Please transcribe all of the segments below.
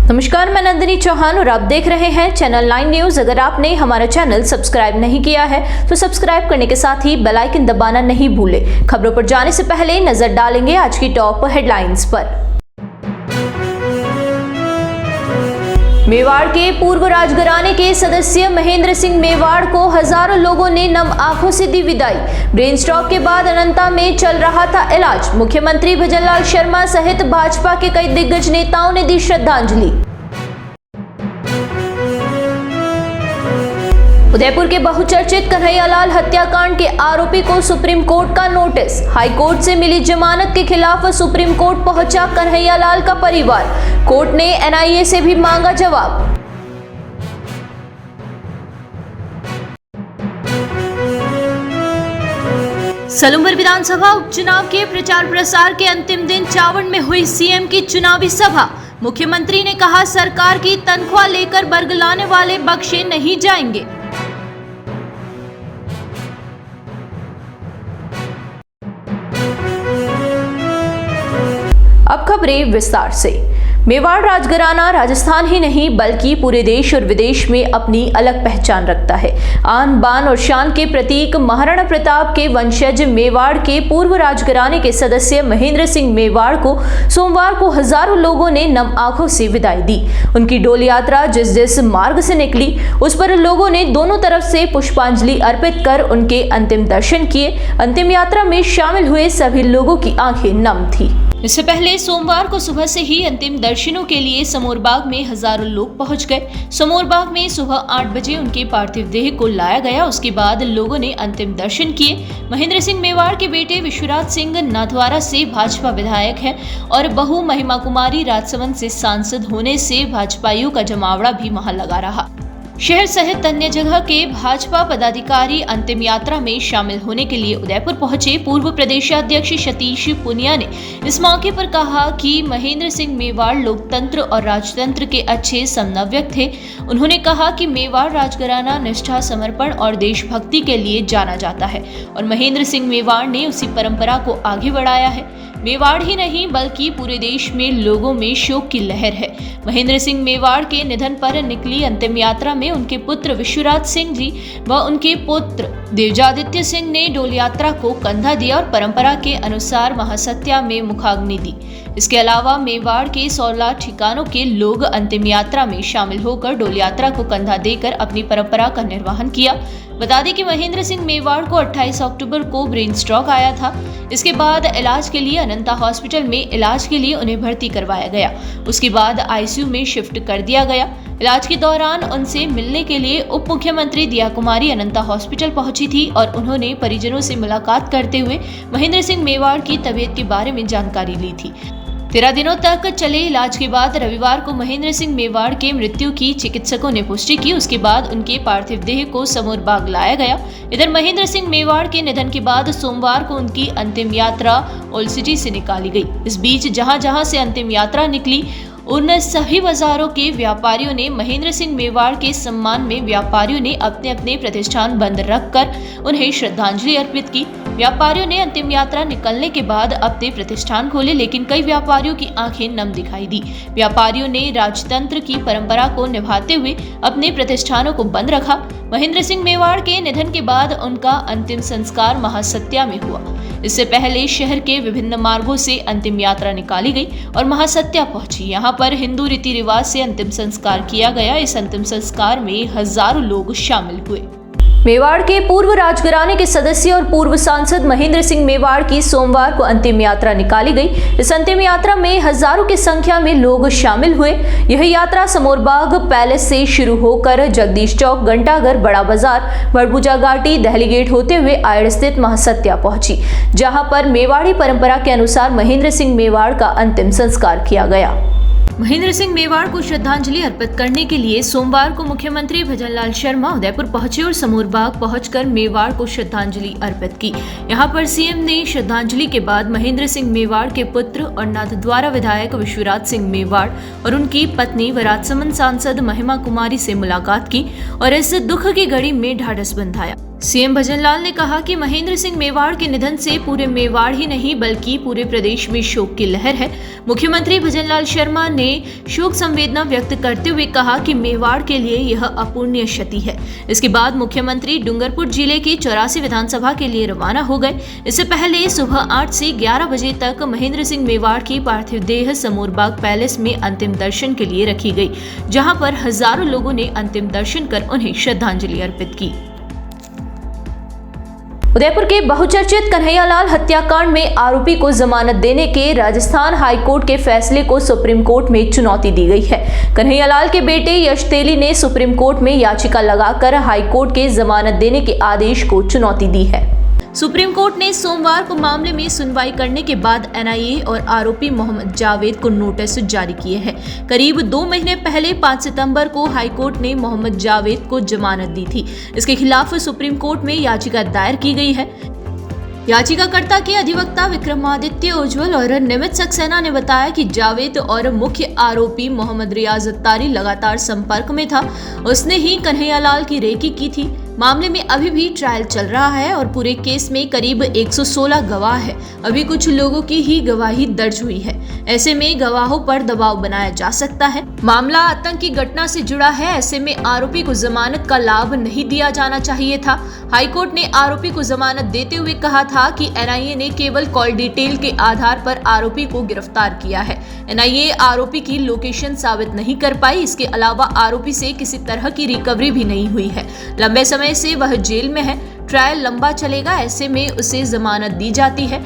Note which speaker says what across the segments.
Speaker 1: नमस्कार, मैं नंदिनी चौहान और आप देख रहे हैं चैनल 9 न्यूज। अगर आपने हमारा चैनल सब्सक्राइब नहीं किया है तो सब्सक्राइब करने के साथ ही बेल आइकन दबाना नहीं भूलें। खबरों पर जाने से पहले नजर डालेंगे आज की टॉप हेडलाइंस पर। मेवाड़ के पूर्व राजघराने के सदस्य महेंद्र सिंह मेवाड़ को हजारों लोगों ने नम आंखों से दी विदाई। ब्रेन स्ट्रोक के बाद अनंता में चल रहा था इलाज। मुख्यमंत्री भजनलाल शर्मा सहित भाजपा के कई दिग्गज नेताओं ने दी श्रद्धांजलि। उदयपुर के बहुचर्चित कन्हैयालाल हत्याकांड के आरोपी को सुप्रीम कोर्ट का नोटिस। हाई कोर्ट से मिली जमानत के खिलाफ सुप्रीम कोर्ट पहुंचा कन्हैयालाल का परिवार। कोर्ट ने एनआईए से भी मांगा जवाब। सलूमर विधानसभा उपचुनाव के प्रचार प्रसार के अंतिम दिन चावड़ में हुई सीएम की चुनावी सभा। मुख्यमंत्री ने कहा, सरकार की तनख्वाह लेकर बरगलाने वाले बख्शे नहीं जाएंगे। अब खबरें विस्तार से। मेवाड़ राजघराना राजस्थान ही नहीं बल्कि पूरे देश और विदेश में अपनी अलग पहचान रखता है। आन बान और शान के प्रतीक महाराणा प्रताप के वंशज मेवाड़ के पूर्व राजघराने के सदस्य महेंद्र सिंह मेवाड़ को सोमवार को हजारों लोगों ने नम आंखों से विदाई दी। उनकी डोली यात्रा जिस जिस मार्ग से निकली उस पर लोगों ने दोनों तरफ से पुष्पांजलि अर्पित कर उनके अंतिम दर्शन किए। अंतिम यात्रा में शामिल हुए सभी लोगों की आंखें नम थी। इससे पहले सोमवार को सुबह से ही अंतिम दर्शनों के लिए समोर बाग में हजारों लोग पहुंच गए। समोर बाग में सुबह 8 बजे उनके पार्थिव देह को लाया गया। उसके बाद लोगों ने अंतिम दर्शन किए। महेंद्र सिंह मेवाड़ के बेटे विश्वराज सिंह नाथद्वारा से भाजपा विधायक है और बहू महिमा कुमारी राजसमंद से सांसद होने से भाजपाइयों का जमावड़ा भी वहां लगा रहा। शहर सहित अन्य जगह के भाजपा पदाधिकारी अंतिम यात्रा में शामिल होने के लिए उदयपुर पहुंचे। पूर्व प्रदेशाध्यक्ष सतीश पुनिया ने इस मौके पर कहा कि महेंद्र सिंह मेवाड़ लोकतंत्र और राजतंत्र के अच्छे समन्वयक थे। उन्होंने कहा कि मेवाड़ राजघराना निष्ठा, समर्पण और देशभक्ति के लिए जाना जाता है और महेंद्र सिंह मेवाड़ ने उसी परंपरा को आगे बढ़ाया है। मेवाड़ ही नहीं बल्कि पूरे देश में लोगों में शोक की लहर है। महेंद्र सिंह मेवाड़ के निधन पर निकली अंतिम यात्रा में उनके पुत्र विश्वराज सिंह जी व उनके पुत्र देवजादित्य सिंह ने डोल यात्रा को कंधा दिया और परंपरा के अनुसार महासत्या में मुखाग्नि दी। इसके अलावा मेवाड़ के 16 ठिकानों के लोग अंतिम यात्रा में शामिल होकर डोल यात्रा को कंधा देकर अपनी परंपरा का निर्वहन किया। बता दें कि महेंद्र सिंह मेवाड़ को 28 अक्टूबर को ब्रेन स्ट्रोक आया था। इसके बाद इलाज के लिए अनंता हॉस्पिटल में इलाज के लिए उन्हें भर्ती करवाया गया। उसके बाद आईसीयू में शिफ्ट कर दिया गया। इलाज के दौरान उनसे मिलने के लिए उप मुख्यमंत्री दिया कुमारी अनंता हॉस्पिटल पहुंची थी और उन्होंने परिजनों से मुलाकात करते हुए महेंद्र सिंह मेवाड़ की तबीयत के बारे में जानकारी ली थी। 13 दिनों तक चले इलाज के बाद रविवार को महेंद्र सिंह मेवाड़ के मृत्यु की चिकित्सकों ने पुष्टि की। उसके बाद उनके पार्थिव देह को समोर बाग लाया गया। इधर महेंद्र सिंह मेवाड़ के निधन के बाद सोमवार को उनकी अंतिम यात्रा ओल्ड सिटी से निकाली गई। इस बीच जहां जहां से अंतिम यात्रा निकली उन सभी बाजारों के व्यापारियों ने महेंद्र सिंह मेवाड़ के सम्मान में व्यापारियों ने अपने अपने प्रतिष्ठान बंद रखकर उन्हें श्रद्धांजलि अर्पित की। व्यापारियों ने अंतिम यात्रा निकलने के बाद अपने प्रतिष्ठान खोले, लेकिन कई व्यापारियों की आंखें नम दिखाई दी। व्यापारियों ने राजतंत्र की परंपरा को निभाते हुए अपने प्रतिष्ठानों को बंद रखा। महेंद्र सिंह मेवाड़ के निधन के बाद उनका अंतिम संस्कार महासत्या में हुआ। इससे पहले शहर के विभिन्न मार्गों से अंतिम यात्रा निकाली गई और महासत्या पहुंची। यहाँ पर हिंदू रीति रिवाज से अंतिम संस्कार किया गया। इस अंतिम संस्कार में हजारों लोग शामिल हुए। मेवाड़ के पूर्व राजघराने के सदस्य और पूर्व सांसद महेंद्र सिंह मेवाड़ की सोमवार को अंतिम यात्रा निकाली गई। इस अंतिम यात्रा में हजारों की संख्या में लोग शामिल हुए। यह यात्रा समोर बाग पैलेस से शुरू होकर जगदीश चौक, घंटाघर, बड़ा बाजार, बड़बुजा घाटी, दहली गेट होते हुए आयड़ स्थित महासत्या पहुंची, जहां पर मेवाड़ी परंपरा के अनुसार महेंद्र सिंह मेवाड़ का अंतिम संस्कार किया गया। महेंद्र सिंह मेवाड़ को श्रद्धांजलि अर्पित करने के लिए सोमवार को मुख्यमंत्री भजनलाल शर्मा उदयपुर पहुंचे और समोर बाग पहुंचकर मेवाड़ को श्रद्धांजलि अर्पित की। यहां पर सीएम ने श्रद्धांजलि के बाद महेंद्र सिंह मेवाड़ के पुत्र और नाथद्वारा विधायक विश्वराज सिंह मेवाड़ और उनकी पत्नी व राजसमंद सांसद महिमा कुमारी से मुलाकात की और इस दुख की घड़ी में ढाढ़स बंधाया। सीएम भजनलाल ने कहा कि महेंद्र सिंह मेवाड़ के निधन से पूरे मेवाड़ ही नहीं बल्कि पूरे प्रदेश में शोक की लहर है। मुख्यमंत्री भजनलाल शर्मा ने शोक संवेदना व्यक्त करते हुए कहा कि मेवाड़ के लिए यह अपूर्णीय क्षति है। इसके बाद मुख्यमंत्री डूंगरपुर जिले की 84 विधानसभा के लिए रवाना हो गए। इससे पहले सुबह 8 से 11 बजे तक महेंद्र सिंह मेवाड़ की पार्थिव देह समोरबाग पैलेस में अंतिम दर्शन के लिए रखी गई, जहां पर हजारों लोगों ने अंतिम दर्शन कर उन्हें श्रद्धांजलि अर्पित की। उदयपुर के बहुचर्चित कन्हैयालाल हत्याकांड में आरोपी को जमानत देने के राजस्थान हाईकोर्ट के फैसले को सुप्रीम कोर्ट में चुनौती दी गई है। कन्हैयालाल के बेटे यश तेली ने सुप्रीम कोर्ट में याचिका लगाकर हाईकोर्ट के जमानत देने के आदेश को चुनौती दी है। सुप्रीम कोर्ट ने सोमवार को मामले में सुनवाई करने के बाद एनआईए और आरोपी मोहम्मद जावेद को नोटिस जारी किए हैं। करीब 2 महीने पहले 5 सितंबर को हाईकोर्ट ने मोहम्मद जावेद को जमानत दी थी। इसके खिलाफ सुप्रीम कोर्ट में याचिका दायर की गई है। याचिकाकर्ता के अधिवक्ता विक्रमादित्य उज्ज्वल और निमित सक्सेना ने बताया कि जावेद और मुख्य आरोपी मोहम्मद रियाज अत्तारी लगातार संपर्क में था। उसने ही कन्हैयालाल की रेकी की थी। मामले में अभी भी ट्रायल चल रहा है और पूरे केस में करीब 116 गवाह है। अभी कुछ लोगों की ही गवाही दर्ज हुई है। ऐसे में गवाहों पर दबाव बनाया जा सकता है। मामला आतंकी घटना से जुड़ा है। ऐसे में आरोपी को जमानत का लाभ नहीं दिया जाना चाहिए था। हाईकोर्ट ने आरोपी को जमानत देते हुए कहा था कि एनआईए ने केवल कॉल डिटेल के आधार पर आरोपी को गिरफ्तार किया है। एनआईए आरोपी की लोकेशन साबित नहीं कर पाई। इसके अलावा आरोपी से किसी तरह की रिकवरी भी नहीं हुई है। लंबे समय से वह जेल में है। ट्रायल लंबा चलेगा, ऐसे में उसे जमानत दी जाती है।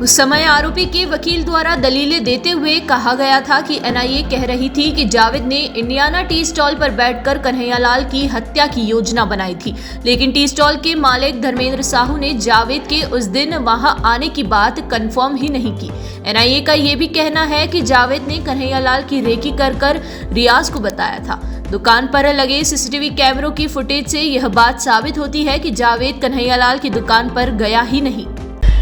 Speaker 1: उस समय आरोपी के वकील द्वारा दलीलें देते हुए कहा गया था कि एनआईए कह रही थी कि जावेद ने इंडियाना टी स्टॉल पर बैठकर कन्हैयालाल की हत्या की योजना बनाई थी, लेकिन टी स्टॉल के मालिक धर्मेंद्र साहू ने जावेद के उस दिन वहां आने की बात कंफर्म ही नहीं की। एनआईए का यह भी कहना है कि जावेद ने कन्हैयालाल की रेकी कर रियाज को बताया था। दुकान पर लगे सीसीटीवी कैमरों की फुटेज से यह बात साबित होती है कि जावेद कन्हैयालाल की दुकान पर गया ही नहीं।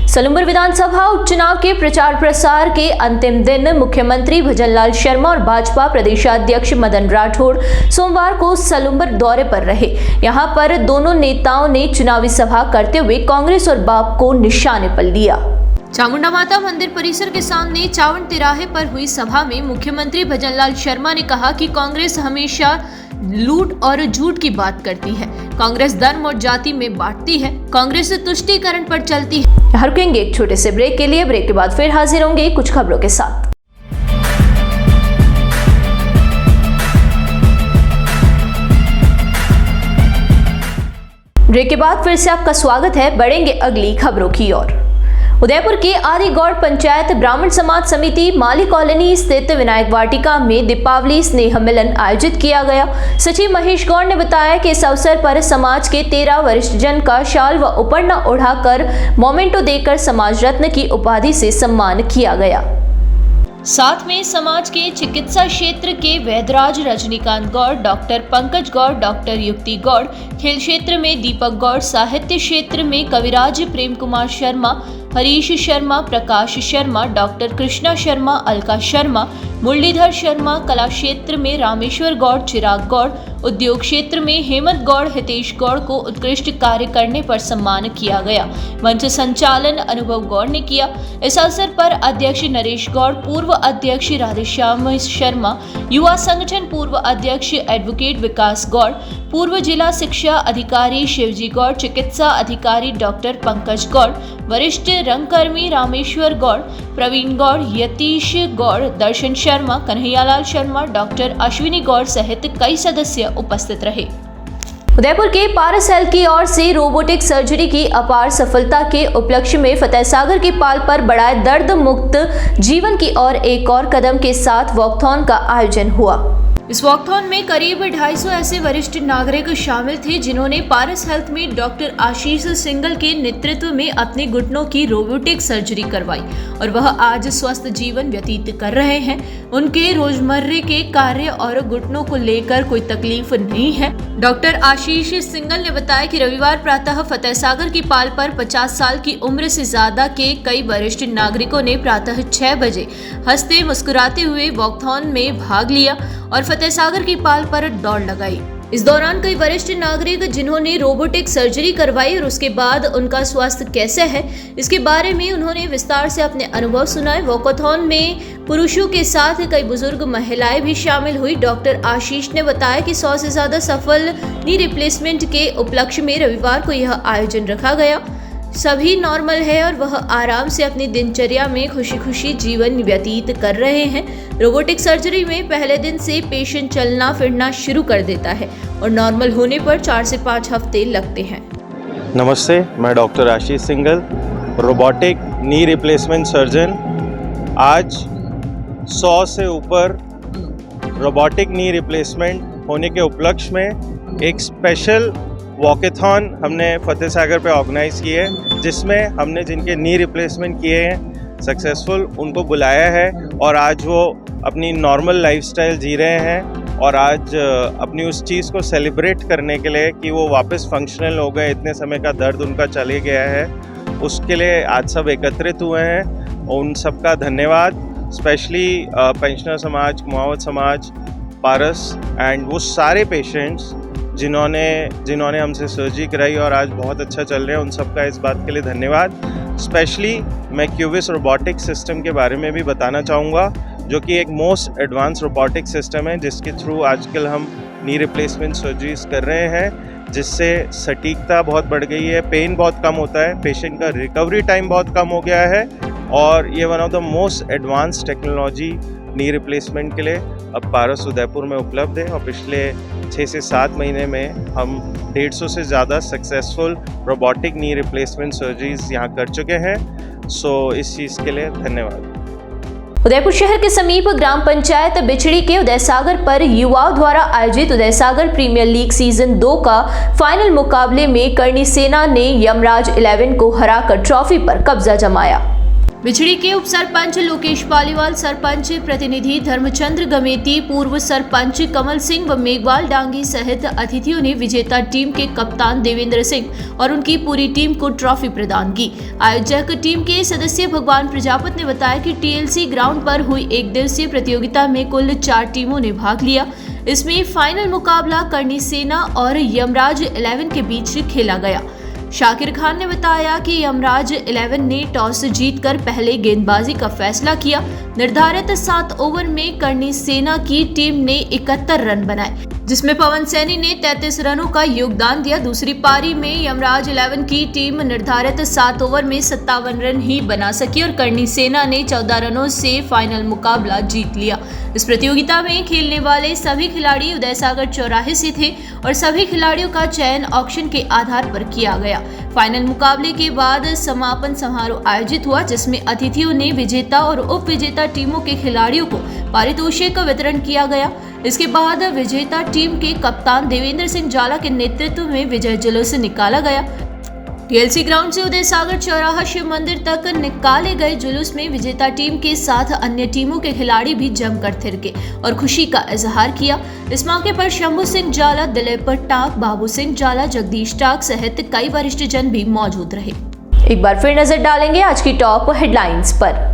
Speaker 1: सलूमपुर विधानसभा उपचुनाव के प्रचार प्रसार के अंतिम दिन मुख्यमंत्री भजनलाल शर्मा और भाजपा प्रदेशाध्यक्ष मदन राठौड़ सोमवार को सलूमपुर दौरे पर रहे। यहां पर दोनों नेताओं ने चुनावी सभा करते हुए कांग्रेस और बाप को निशाने पर लिया। चामुंडा माता मंदिर परिसर के सामने चावंड तिराहे पर हुई सभा में मुख्यमंत्री भजनलाल शर्मा ने कहा कि कांग्रेस हमेशा लूट और झूठ की बात करती है। कांग्रेस धर्म और जाति में बांटती है। कांग्रेस तुष्टीकरण पर चलती है। रुकेंगे एक छोटे से ब्रेक के लिए। ब्रेक के बाद फिर हाजिर होंगे कुछ खबरों के साथ। ब्रेक के बाद फिर से आपका स्वागत है। बढ़ेंगे अगली खबरों की ओर। उदयपुर के आदिगौड़ पंचायत ब्राह्मण समाज समिति माली कॉलोनी स्थित विनायक वाटिका में दीपावली स्नेह मिलन आयोजित किया गया। सचिव महेश गौड़ ने बताया कि इस अवसर पर समाज के 13 वरिष्ठ जन का शाल व उपरना उड़ाकर मोमेंटो देकर समाज रत्न की उपाधि से सम्मान किया गया। साथ में समाज के चिकित्सा क्षेत्र के वैद्यराज रजनीकांत गौड़, डॉक्टर पंकज गौड़, डॉक्टर युक्ति गौड़, खेल क्षेत्र में दीपक गौड़, साहित्य क्षेत्र में कविराज प्रेम कुमार शर्मा, हरीश शर्मा, प्रकाश शर्मा, डॉक्टर कृष्णा शर्मा, अलका शर्मा, मुरलीधर शर्मा, कला क्षेत्र में रामेश्वर गौड़, चिराग गौड़, उद्योग क्षेत्र में हेमंत गौड़, हितेश गौड़ को उत्कृष्ट कार्य करने पर सम्मान किया गया। मंच संचालन अनुभव गौड़ ने किया। इस अवसर पर अध्यक्ष नरेश गौड़, पूर्व अध्यक्ष राधेश्याम शर्मा, युवा संगठन पूर्व अध्यक्ष एडवोकेट विकास गौड़, पूर्व जिला शिक्षा अधिकारी शिवजी गौड़, चिकित्सा अधिकारी डॉक्टर पंकज गौड़, वरिष्ठ रंगकर्मी रामेश्वर गौड़, प्रवीण गौड़, यतीश गौड़, दर्शन शर्मा, कन्हैयालाल शर्मा, डॉक्टर अश्विनी गौड़ सहित कई सदस्य उपस्थित रहे। उदयपुर के पारस हेल्थ की ओर से रोबोटिक सर्जरी की अपार सफलता के उपलक्ष्य में फतेहसागर की पाल पर बढ़ाए दर्द मुक्त जीवन की ओर एक और कदम के साथ वॉकथॉन का आयोजन हुआ। इस वॉकथॉन में करीब 250 ऐसे वरिष्ठ नागरिक शामिल थे जिन्होंने पारस हेल्थ में डॉक्टर आशीष सिंगल के नेतृत्व में अपने घुटनों की रोबोटिक सर्जरी करवाई और वह आज स्वस्थ जीवन व्यतीत कर रहे हैं। उनके रोजमर्रे के कार्य और घुटनों को लेकर कोई तकलीफ नहीं है। डॉक्टर आशीष सिंगल ने बताया कि रविवार प्रातः फतेहसागर की पाल पर 50 साल की उम्र से ज्यादा के कई वरिष्ठ नागरिकों ने प्रातः 6 बजे हंसते मुस्कुराते हुए वॉकथॉन में भाग लिया और फतेहसागर की पाल पर दौड़ लगाई। इस दौरान कई वरिष्ठ नागरिक जिन्होंने रोबोटिक सर्जरी करवाई और उसके बाद उनका स्वास्थ्य कैसे है, इसके बारे में उन्होंने विस्तार से अपने अनुभव सुनाए। वॉकथॉन में पुरुषों के साथ कई बुजुर्ग महिलाएं भी शामिल हुई। डॉक्टर आशीष ने बताया कि 100 से ज्यादा सफल नी रिप्लेसमेंट के उपलक्ष्य में रविवार को यह आयोजन रखा गया। सभी नॉर्मल है और वह आराम से अपनी दिनचर्या में खुशी खुशी जीवन व्यतीत कर रहे हैं। रोबोटिक सर्जरी में पहले दिन से पेशेंट चलना फिरना शुरू कर देता है और नॉर्मल होने पर 4 से 5 हफ्ते लगते हैं।
Speaker 2: नमस्ते, मैं doctor Ashish Singal, robotic knee replacement surgeon. आज 100 से ऊपर रोबोटिक नी रिप्लेसमेंट होने के उपलक्ष्य में एक स्पेशल वॉकेथॉन हमने फतेह सागर पे ऑर्गेनाइज़ की है, जिसमें हमने जिनके नी रिप्लेसमेंट किए हैं सक्सेसफुल उनको बुलाया है और आज वो अपनी नॉर्मल लाइफस्टाइल जी रहे हैं और आज अपनी उस चीज़ को सेलिब्रेट करने के लिए कि वो वापस फंक्शनल हो गए, इतने समय का दर्द उनका चले गया है, उसके लिए आज सब एकत्रित हुए हैं। उन सब का धन्यवाद, स्पेशली पेंशनर समाज, कुमावत समाज, पारस एंड वो सारे पेशेंट्स जिन्होंने हमसे सर्जरी कराई और आज बहुत अच्छा चल रहे हैं, उन सब का इस बात के लिए धन्यवाद। स्पेशली मैं क्यूबिस रोबोटिक सिस्टम के बारे में भी बताना चाहूँगा, जो कि एक मोस्ट एडवांस रोबोटिक सिस्टम है जिसके थ्रू आजकल हम नी रिप्लेसमेंट सर्जरीज कर रहे हैं, जिससे सटीकता बहुत बढ़ गई है, पेन बहुत कम होता है, पेशेंट का रिकवरी टाइम बहुत कम हो गया है और ये one of the most advance technology knee replacement के लिए अब पारस उदयपुर में उपलब्ध है और पिछले 6 से 7 महीने में हम 150 से ज़्यादा successful robotic knee replacement surgeries यहाँ कर चुके हैं। सो इस चीज़ के लिए धन्यवाद।
Speaker 1: उदयपुर शहर के समीप ग्राम पंचायत बिछड़ी के उदयसागर पर युवाओं द्वारा आयोजित उदयसागर प्रीमियर लीग सीजन 2 का फाइनल मुकाबले में करनी सेना ने यमराज 11 को हराकर ट्रॉफी पर कब्जा जमाया। बिछड़ी के उप सरपंच लोकेश पालीवाल, सरपंच प्रतिनिधि धर्मचंद्र गमेती, पूर्व सरपंच कमल सिंह व मेघवाल डांगी सहित अतिथियों ने विजेता टीम के कप्तान देवेंद्र सिंह और उनकी पूरी टीम को ट्रॉफी प्रदान की। आयोजक टीम के सदस्य भगवान प्रजापत ने बताया कि टीएलसी ग्राउंड पर हुई एक दिवसीय प्रतियोगिता में कुल 4 टीमों ने भाग लिया। इसमें फाइनल मुकाबला करनी सेना और यमराज 11 के बीच खेला गया। शाकिर खान ने बताया कि यमराज 11 ने टॉस जीतकर पहले गेंदबाजी का फैसला किया। निर्धारित 7 ओवर में करनी सेना की टीम ने 71 रन बनाए, जिसमें पवन सैनी ने 33 रनों का योगदान दिया। दूसरी पारी में यमराज 11 की टीम निर्धारित 7 ओवर में 57 रन ही बना सकी और करनी सेना ने 14 रनों से फाइनल मुकाबला जीत लिया। इस प्रतियोगिता में खेलने वाले सभी खिलाड़ी उदयसागर चौराहे से थे और सभी खिलाड़ियों का चयन ऑक्शन के आधार पर किया गया। फाइनल मुकाबले के बाद समापन समारोह आयोजित हुआ, जिसमें अतिथियों ने विजेता और उप विजेता टीमों के खिलाड़ियों को पारितोषिक का वितरण किया गया। इसके बाद विजेता टीम के कप्तान देवेंद्र सिंह जाला के नेतृत्व में विजय जुलूस निकाला गया। टीएलसी ग्राउंड से उदयसागर चौराहा शिव मंदिर तक निकाले गए जुलूस में विजेता टीम के साथ अन्य टीमों के खिलाड़ी भी जमकर थिरके और खुशी का इजहार किया। इस मौके पर शंभू सिंह जाला, दिलीप टाक, बाबू सिंह जाला, जगदीश टाक सहित कई वरिष्ठ जन भी मौजूद रहे। एक बार फिर नजर डालेंगे आज की टॉप हेडलाइंस पर।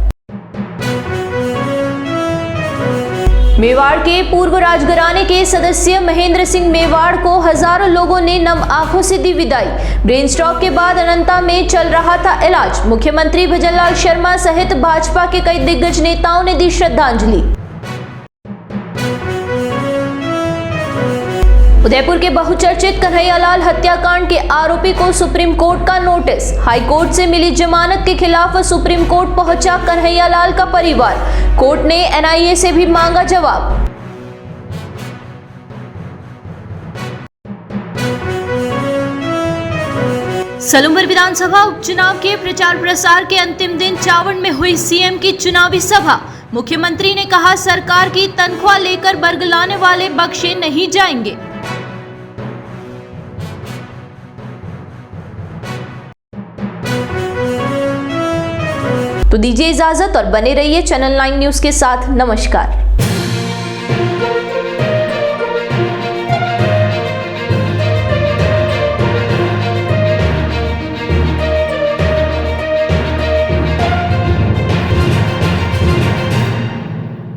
Speaker 1: मेवाड़ के पूर्व राजघराने के सदस्य महेंद्र सिंह मेवाड़ को हजारों लोगों ने नम आंखों से दी विदाई। ब्रेन स्ट्रोक के बाद अनंता में चल रहा था इलाज। मुख्यमंत्री भजनलाल शर्मा सहित भाजपा के कई दिग्गज नेताओं ने दी श्रद्धांजलि। उदयपुर के बहुचर्चित कन्हैयालाल हत्याकांड के आरोपी को सुप्रीम कोर्ट का नोटिस। हाई कोर्ट से मिली जमानत के खिलाफ सुप्रीम कोर्ट पहुंचा कन्हैयालाल का परिवार। कोर्ट ने एनआईए से भी मांगा जवाब। सलूमर विधानसभा उपचुनाव के प्रचार प्रसार के अंतिम दिन चावड़ में हुई सीएम की चुनावी सभा। मुख्यमंत्री ने कहा, सरकार की तनख्वाह लेकर बरगलाने वाले बख्शे नहीं जाएंगे। तो दीजिए इजाजत और बने रहिए चैनल 9 न्यूज के साथ। नमस्कार।